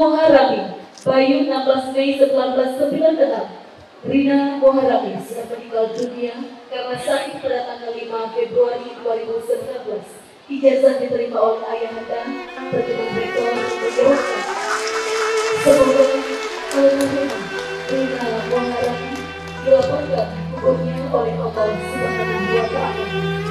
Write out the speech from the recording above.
Muharami, Bayu 16 Mei 1996. Rina Muharami sudah meninggal dunia karena sakit pada tanggal 5 Februari 2019. Ijazah diterima oleh Ayahanda, bertemu rektor menjelaskan. Sebelum almarhumah Rina Muharami dilaporkan hukumnya oleh Allah Subhanahu wa Ta'ala.